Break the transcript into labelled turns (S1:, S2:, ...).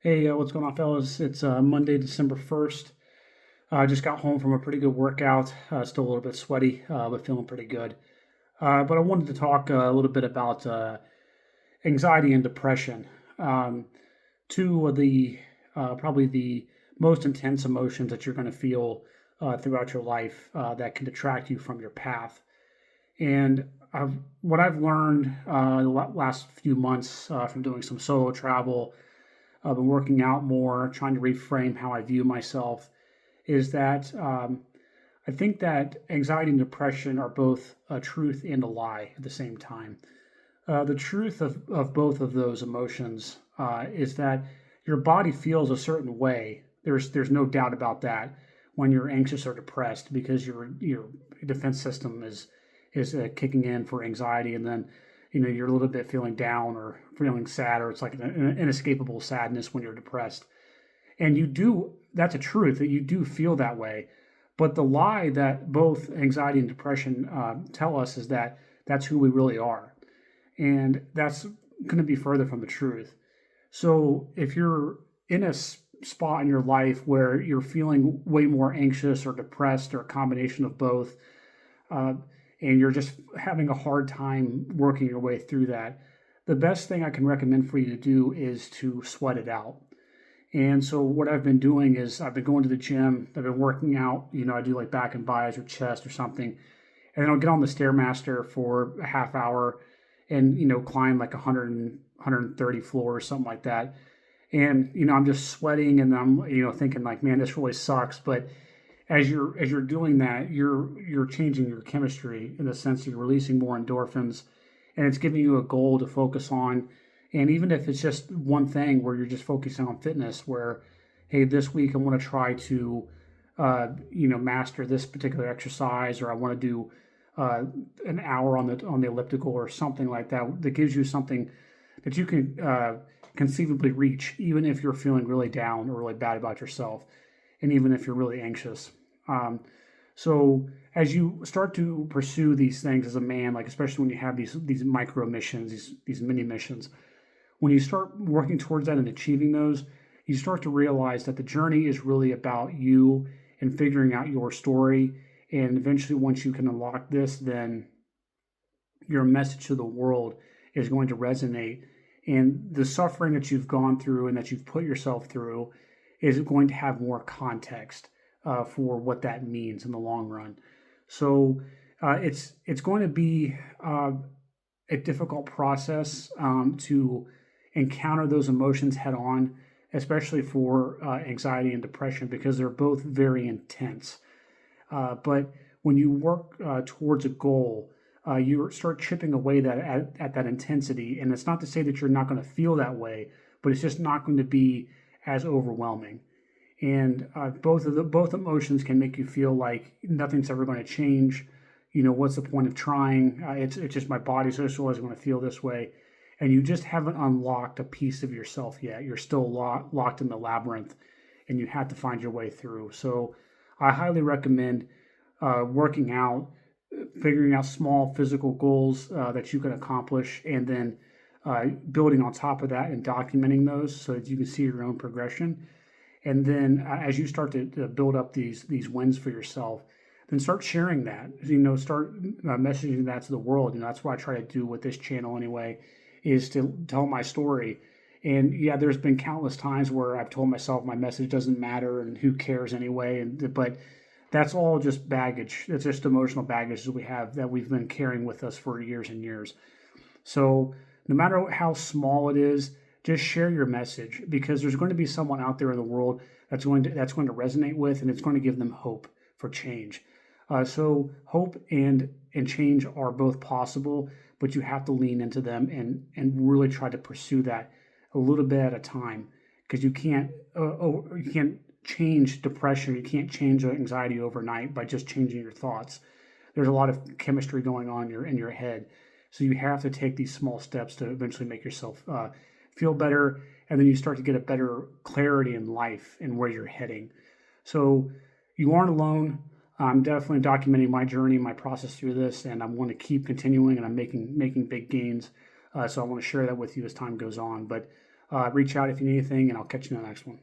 S1: Hey, what's going on, fellas? It's Monday, December 1st. I just got home from a pretty good workout. Still a little bit sweaty, but feeling pretty good. But I wanted to talk a little bit about anxiety and depression. Um, Two of the probably the most intense emotions that you're going to feel throughout your life that can detract you from your path. And what I've learned the last few months from doing some solo travel, I've been working out more, trying to reframe how I view myself, is that I think that anxiety and depression are both a truth and a lie at the same time. The truth of both of those emotions is that your body feels a certain way. There's no doubt about that when you're anxious or depressed because your defense system is kicking in for anxiety, and then you're a little bit feeling down or feeling sad, or it's like an inescapable sadness when you're depressed. And you do, that's a truth that you do feel that way. But the lie that both anxiety and depression tell us is that that's who we really are. And that's going to be further from the truth. So if you're in a spot in your life where you're feeling way more anxious or depressed or a combination of both, uh, and you're just having a hard time working your way through that, the best thing I can recommend for you to do is to sweat it out. And so what I've been doing is I've been going to the gym, I've been working out, I do like back and bis or chest or something, and then I'll get on the Stairmaster for a half hour and, climb like 130 floors, something like that. And, I'm just sweating and I'm, thinking like, man, this really sucks. But as you're doing that, you're changing your chemistry in the sense that you're releasing more endorphins, and it's giving you a goal to focus on. And even if it's just one thing where you're just focusing on fitness, where hey, this week I want to try to master this particular exercise, or I want to do uh, an hour on the elliptical or something like that, that gives you something that you can conceivably reach, even if you're feeling really down or really bad about yourself, and even if you're really anxious. Um, so as you start to pursue these things as a man, like especially when you have these micro missions, these mini missions, when you start working towards that and achieving those, you start to realize that the journey is really about you and figuring out your story. And eventually, once you can unlock this, then your message to the world is going to resonate. And the suffering that you've gone through and that you've put yourself through is going to have more context for what that means in the long run. So it's going to be a difficult process to encounter those emotions head on, especially for anxiety and depression, because they're both very intense. But when you work towards a goal, you start chipping away at that intensity. And it's not to say that you're not going to feel that way, but it's just not going to be as overwhelming. And both emotions can make you feel like nothing's ever going to change. What's the point of trying? It's just my body's just always going to feel this way, and you just haven't unlocked a piece of yourself yet. You're still locked in the labyrinth, and you have to find your way through. So, I highly recommend working out, figuring out small physical goals that you can accomplish, and then building on top of that and documenting those so that you can see your own progression. And then as you start to build up these wins for yourself, then start sharing that. Start messaging that to the world. That's what I try to do with this channel anyway, is to tell my story. And yeah, there's been countless times where I've told myself my message doesn't matter and who cares anyway. But that's all just baggage. It's just emotional baggage that we have, that we've been carrying with us for years and years. So no matter how small it is, just share your message, because there's going to be someone out there in the world that's going to resonate with, and it's going to give them hope for change. So hope and change are both possible, but you have to lean into them and really try to pursue that a little bit at a time, because you can't change depression, you can't change anxiety overnight by just changing your thoughts. There's a lot of chemistry going on in your head, so you have to take these small steps to eventually make yourself feel better, and then you start to get a better clarity in life and where you're heading. So you aren't alone. I'm definitely documenting my journey, my process through this, and I want to keep continuing, and I'm making big gains. So I want to share that with you as time goes on. But Reach out if you need anything, and I'll catch you in the next one.